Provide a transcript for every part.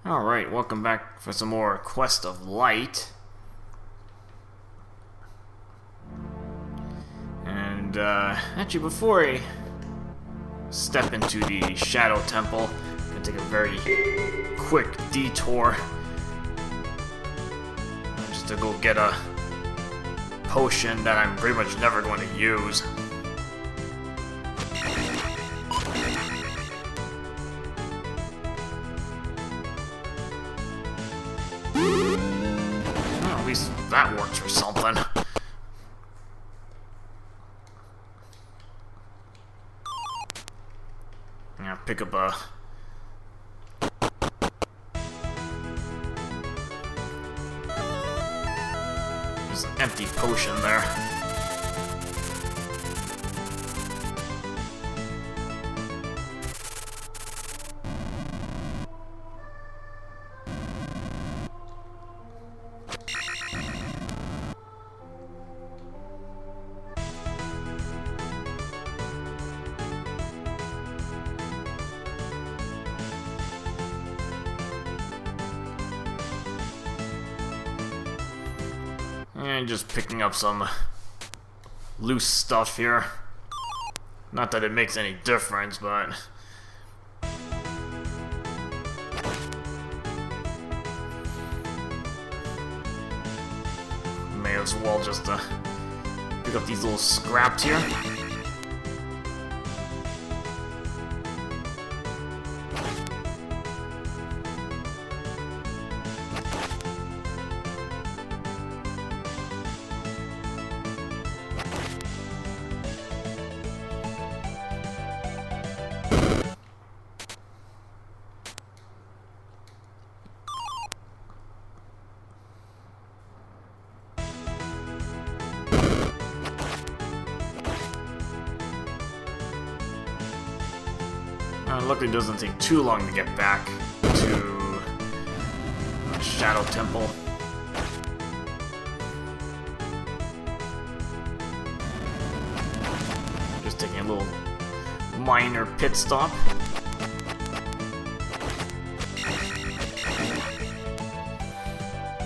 Alright, welcome back for some more Quest of Light. And, actually before I step into the Shadow Temple, I'm gonna take a very quick detour just to go get a potion that I'm pretty much never going to use. Well, at least that works for something. Yeah, pick up a... There's an empty potion there. And just picking up some loose stuff here. Not that it makes any difference, but... may as well just pick up these little scraps here. Luckily it doesn't take too long to get back to the Shadow Temple. Just taking a little minor pit stop.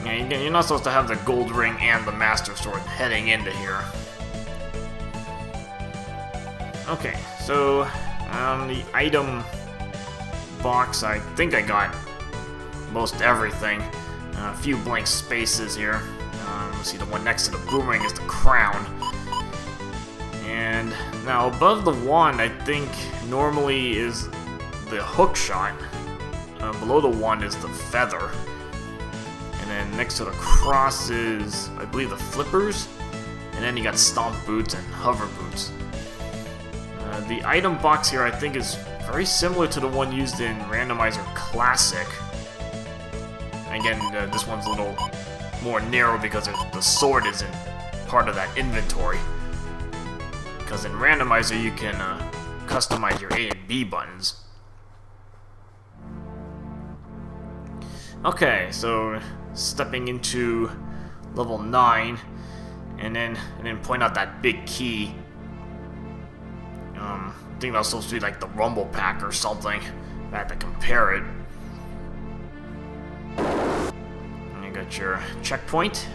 Yeah, you're not supposed to have the gold ring and the Master Sword heading into here. Okay, so the item box, I think I got most everything. A few blank spaces here. Let's see, the one next to the boomerang is the crown. And now above the wand, I think normally is the hook shot. Below the wand is the feather. And then next to the cross is, I believe, the flippers. And then you got stomp boots and hover boots. The item box here, I think, is very similar to the one used in Randomizer Classic. Again, this one's a little more narrow because the sword isn't part of that inventory. Because in Randomizer, you can customize your A and B buttons. Okay, so stepping into level 9, and then point out that big key. I think that was supposed to be like the Rumble Pack or something. I had to compare it. And you got your checkpoint.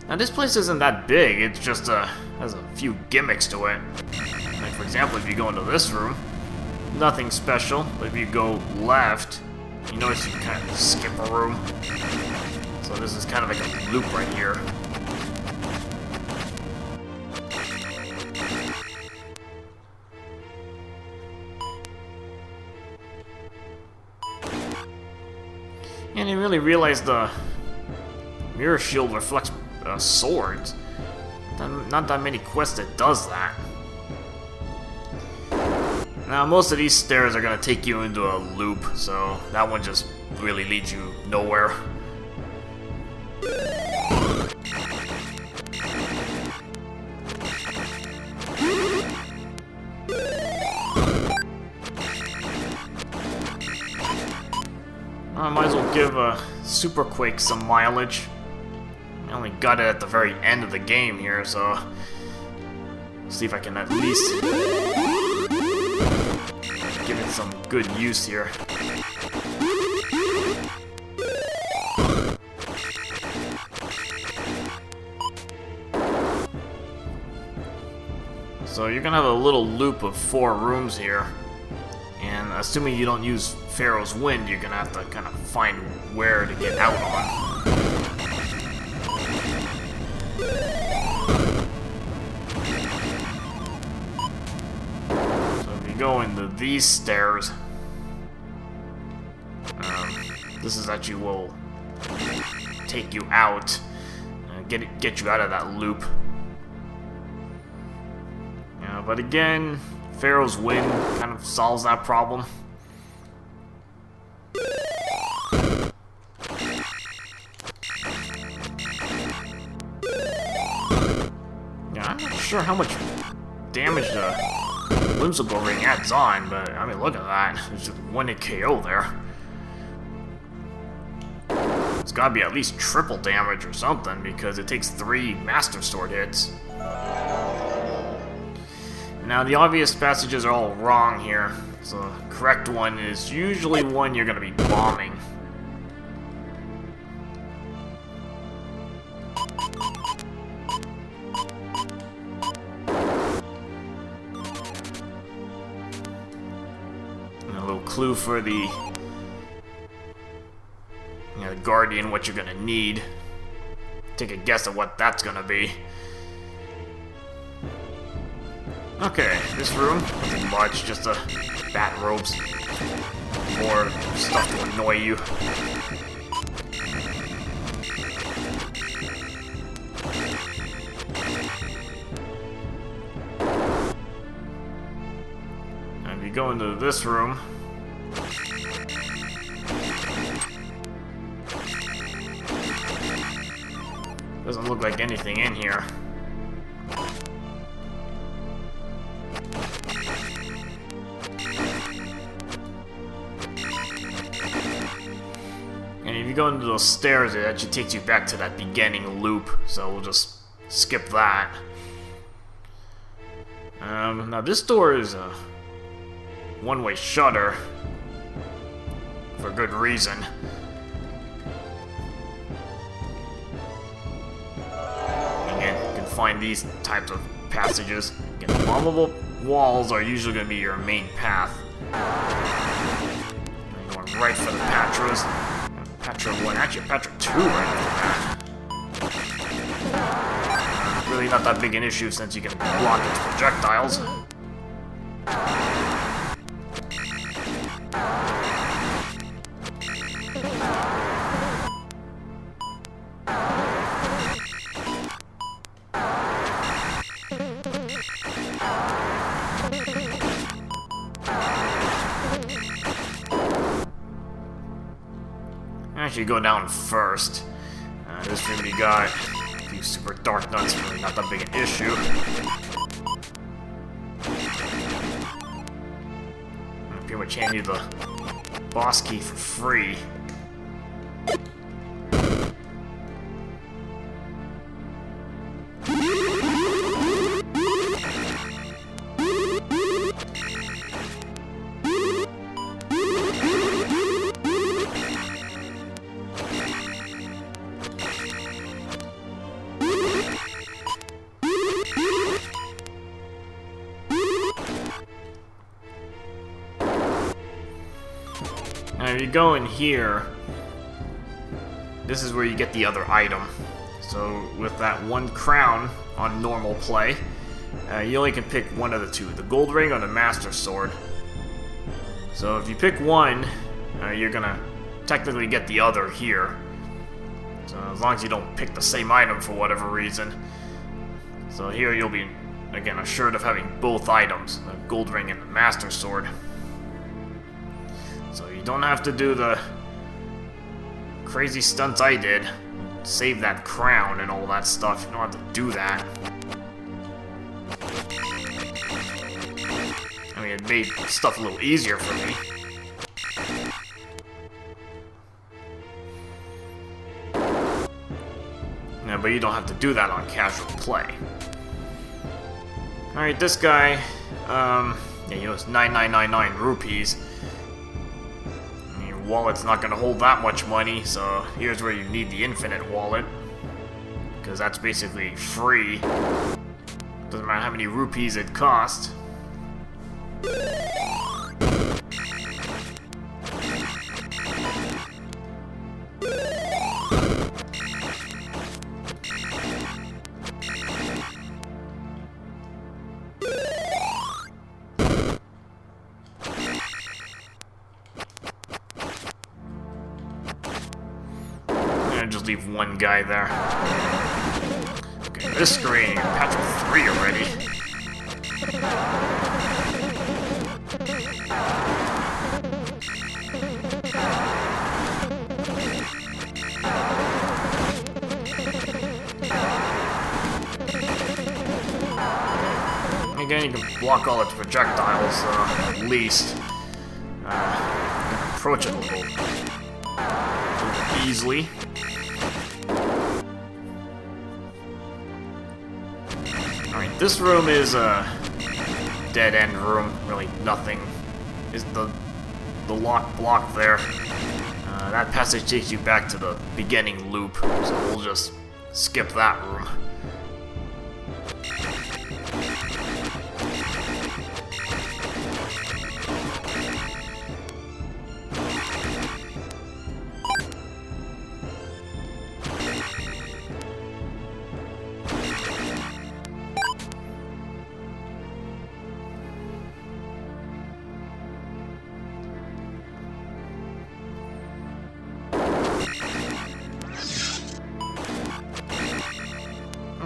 Now this place isn't that big, it's just has a few gimmicks to it. Like for example, if you go into this room, nothing special. But if you go left, you notice you can kind of skip a room. So this is kind of like a loop right here. And I really realized the mirror shield reflects swords. Not that many quests that does that. Now most of these stairs are gonna take you into a loop, so that one just really leads you nowhere. I might as well give Super Quake some mileage. I only got it at the very end of the game here, so see if I can at least give it some good use here. So you're gonna have a little loop of 4 rooms here, and assuming you don't use Pharaoh's Wind, you're gonna have to kind of find where to get out on. So if you go into these stairs, this is actually will take you out, get you out of that loop. But again, Pharaoh's Wind kind of solves that problem. Yeah, I'm not sure how much damage the Whimsical Ring adds on, but I mean, look at that. There's just 1-hit KO there. It's gotta be at least triple damage or something, because it takes 3 Master Sword hits. Now, the obvious passages are all wrong here, so the correct one is usually one you're going to be bombing. And a little clue for the Guardian, what you're going to need. Take a guess at what that's going to be. Okay, this room, nothing much, just a bat ropes. More stuff to annoy you. And if you go into this room, doesn't look like anything in here. If you go into those stairs, it actually takes you back to that beginning loop, so we'll just skip that. Now this door is a one-way shutter, for good reason. Again, you can find these types of passages. Again, bombable walls are usually going to be your main path. You're going right for the Patras. Patra 1, actually Patra 2 right after that. Really not that big an issue since you can block its projectiles. Actually, go down first. This room you got a few super dark nuts, really not that big an issue. I'm gonna pretty much hand you the boss key for free. Now if you go in here, this is where you get the other item. So with that 1 crown on normal play, you only can pick one of the 2, the gold ring or the master sword. So if you pick one, you're gonna technically get the other here. So as long as you don't pick the same item for whatever reason. So here you'll be, again, assured of having both items, the gold ring and the master sword. So you don't have to do the crazy stunts I did. Save that crown and all that stuff. You don't have to do that. I mean, it made stuff a little easier for me. Yeah, but you don't have to do that on casual play. Alright, this guy, Yeah, you know, it's 9999 rupees. Your wallet's not gonna hold that much money, so here's where you need the infinite wallet. Because that's basically free. Doesn't matter how many rupees it costs. Just leave one guy there. Okay, this screen, patch with 3 already. Again, you can block all its projectiles, at least. You can approach it a little easily. Alright, this room is a dead-end room. Really nothing is the lock block there. That passage takes you back to the beginning loop, so we'll just skip that room.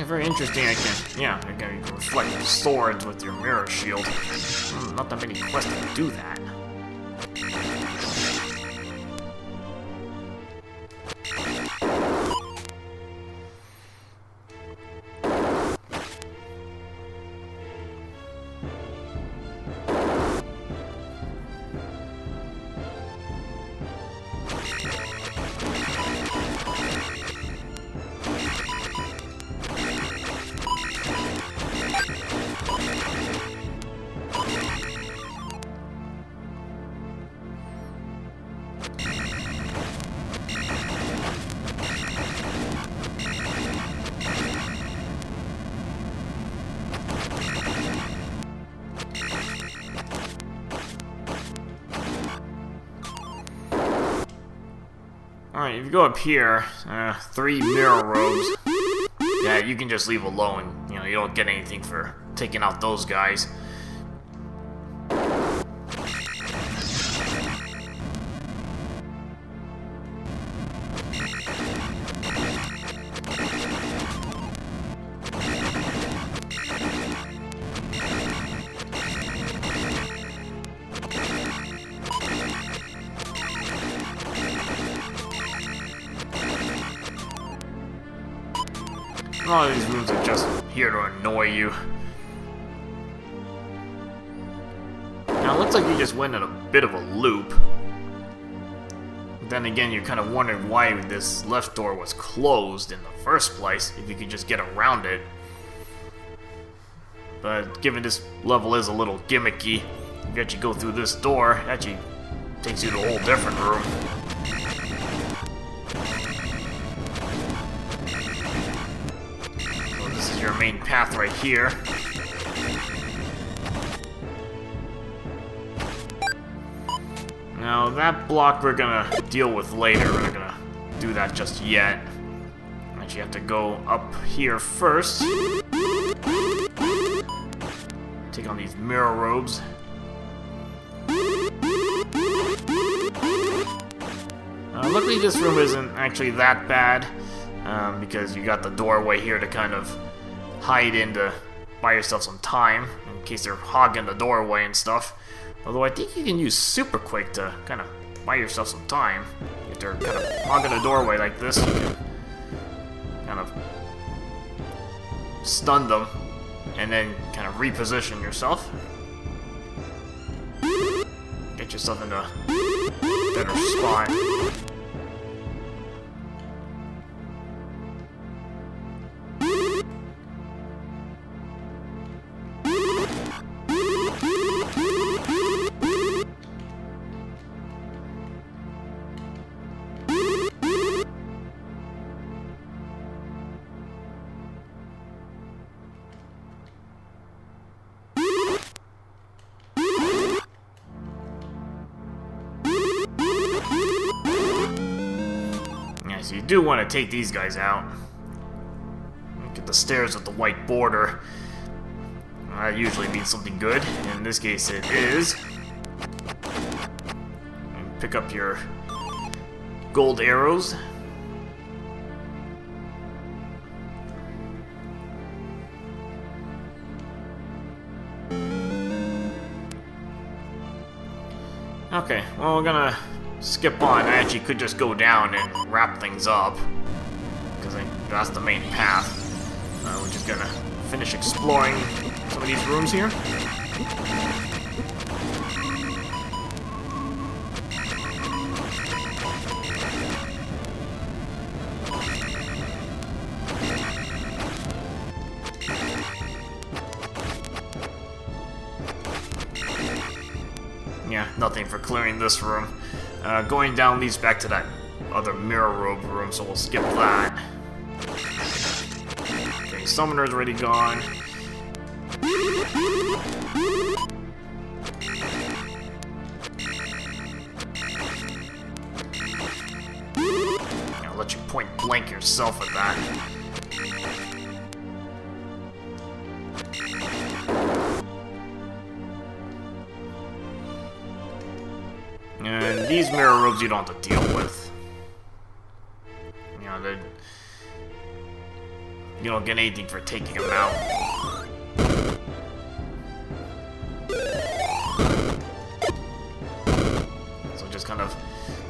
Very interesting. I can reflect swords with your mirror shield. Not that many quests that do that. Alright, if you go up here, 3 mirror robes. Yeah, you can just leave alone. You know, you don't get anything for taking out those guys. All of these rooms are just here to annoy you. Now, it looks like you just went in a bit of a loop. Then again, you're kind of wondering why this left door was closed in the first place, if you could just get around it. But given this level is a little gimmicky, if you actually go through this door, it actually takes you to a whole different room. Your main path right here. Now that block we're gonna deal with later. We're not gonna do that just yet. Actually, you have to go up here first. Take on these mirror robes. Luckily, this room isn't actually that bad because you got the doorway here to kind of hide in to buy yourself some time in case they're hogging the doorway and stuff. Although I think you can use Super Quick to kind of buy yourself some time. If they're kind of hogging the doorway like this, you can kind of stun them and then kind of reposition yourself. Get yourself into a better spot. So you do want to take these guys out. Get the stairs with the white border. That usually means something good. In this case, it is. And pick up your gold arrows. Okay, well, we're gonna skip on. I actually could just go down and wrap things up, because that's the main path. We're just gonna finish exploring some of these rooms here. Yeah, nothing for clearing this room. Going down leads back to that other mirror robe room, so we'll skip that. Okay, summoner's already gone. I'll let you point blank yourself at that. And these mirror robes you don't have to deal with. You know, you don't get anything for taking them out. So just kind of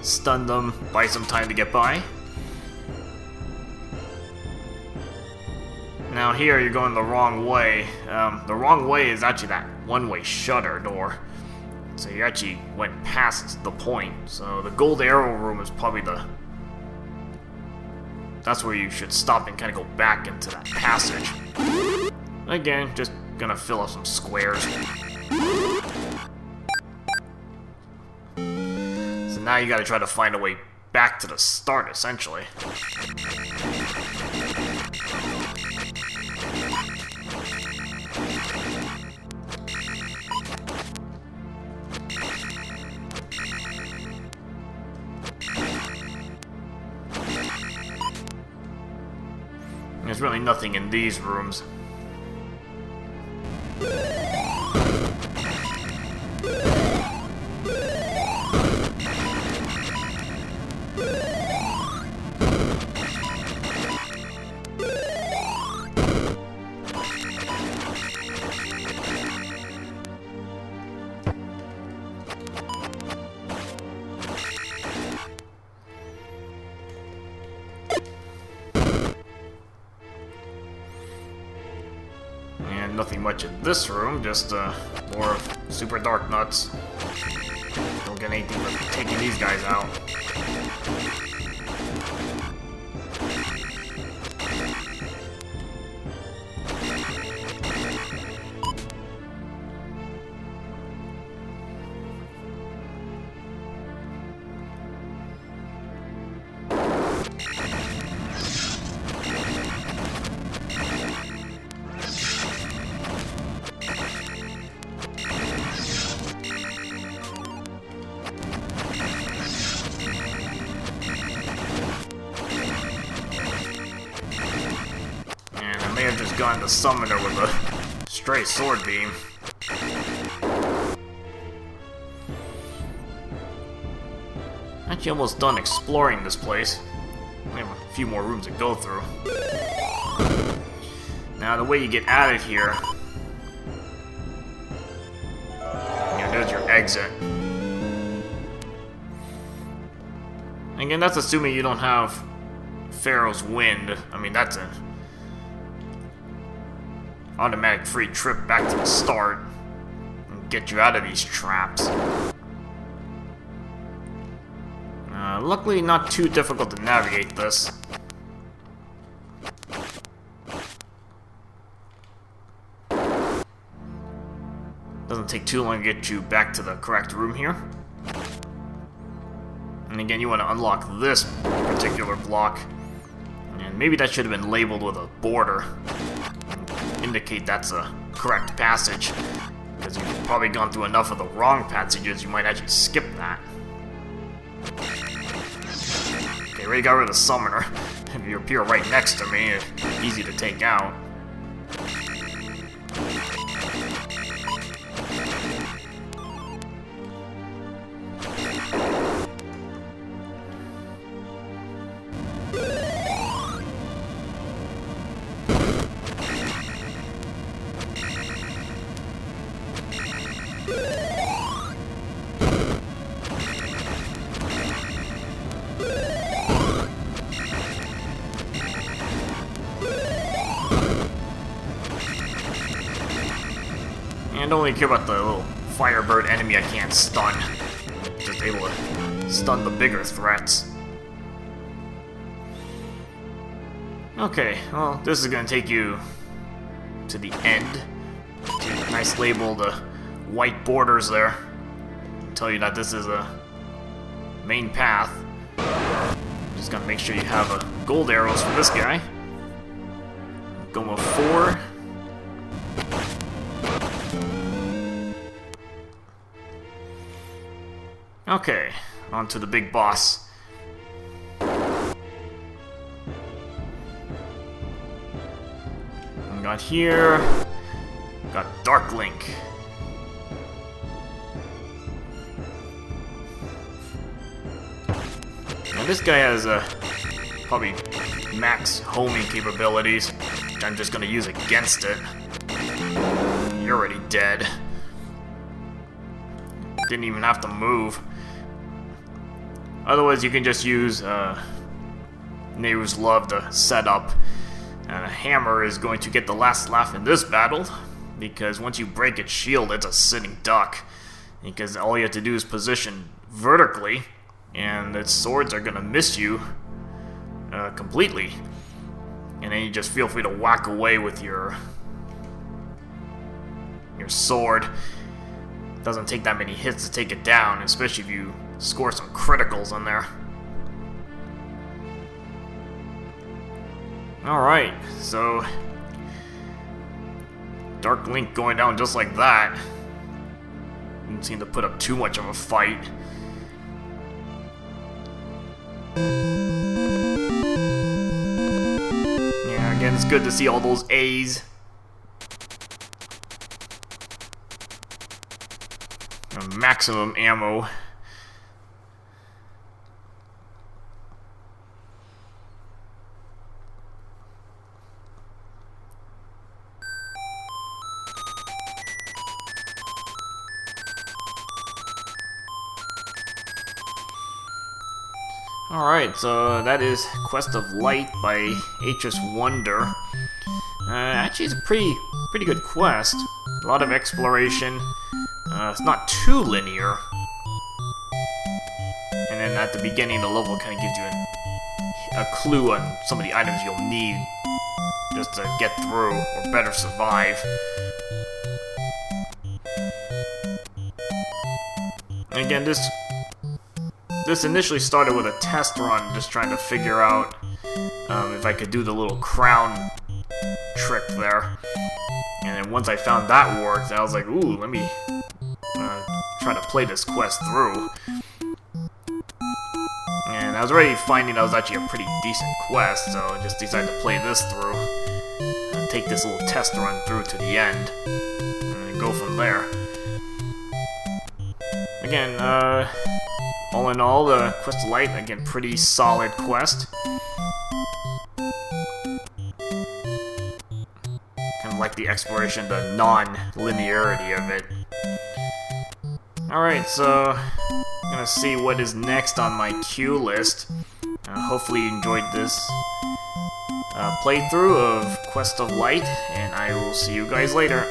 stun them, buy some time to get by. Now here you're going the wrong way. The wrong way is actually that one-way shutter door. So you actually went past the point. So the gold arrow room is probably that's where you should stop and kind of go back into that passage. Again, just gonna fill up some squares. So now you gotta try to find a way back to the start, essentially. There's really nothing in these rooms. And nothing much in this room, just more of super dark nuts. Don't get anything for taking these guys out. May have just gotten the summoner with a stray sword beam. Actually almost done exploring this place. We have a few more rooms to go through. Now the way you get out of here, there's your exit. Again, that's assuming you don't have Pharaoh's Wind. I mean, that's an automatic free trip back to the start and get you out of these traps. Luckily, not too difficult to navigate this. Doesn't take too long to get you back to the correct room here. And again, you want to unlock this particular block. And maybe that should have been labeled with a border. Indicate that's a correct passage. Because you've probably gone through enough of the wrong passages, you might actually skip that. Okay, already got rid of the summoner. If you appear right next to me, it's easy to take out. And don't really care about the little firebird enemy I can't stun. Just able to stun the bigger threats. Okay, well, this is gonna take you to the end. Nice label, the white borders there. Tell you that this is a main path. Just gotta make sure you have gold arrows for this guy. Go with 4. Okay, on to the big boss. We got here, got Dark Link. And this guy has probably max homing capabilities, which I'm just gonna use against it. You're already dead. Didn't even have to move. Otherwise, you can just use Nehru's Love to set up. And a hammer is going to get the last laugh in this battle, because once you break its shield, it's a sitting duck. Because all you have to do is position vertically, and its swords are going to miss you completely. And then you just feel free to whack away with your sword. It doesn't take that many hits to take it down, especially if you score some criticals in there. Alright, so Dark Link going down just like that. Didn't seem to put up too much of a fight. Yeah, again, it's good to see all those A's. Maximum ammo. Alright, so that is Quest of Light by HS Wonder. Actually, it's a pretty good quest. A lot of exploration. It's not too linear. And then at the beginning of the level, it kind of gives you a clue on some of the items you'll need just to get through, or better survive. And again, this initially started with a test run, just trying to figure out if I could do the little crown trick there. And then once I found that worked, I was like, ooh, let me try to play this quest through. And I was already finding that was actually a pretty decent quest, so I just decided to play this through. And take this little test run through to the end. And go from there. Again, all in all, the Quest of Light, again, pretty solid quest. Kind of like the exploration, the non-linearity of it. Alright, so I'm gonna see what is next on my queue list. Hopefully you enjoyed this playthrough of Quest of Light, and I will see you guys later.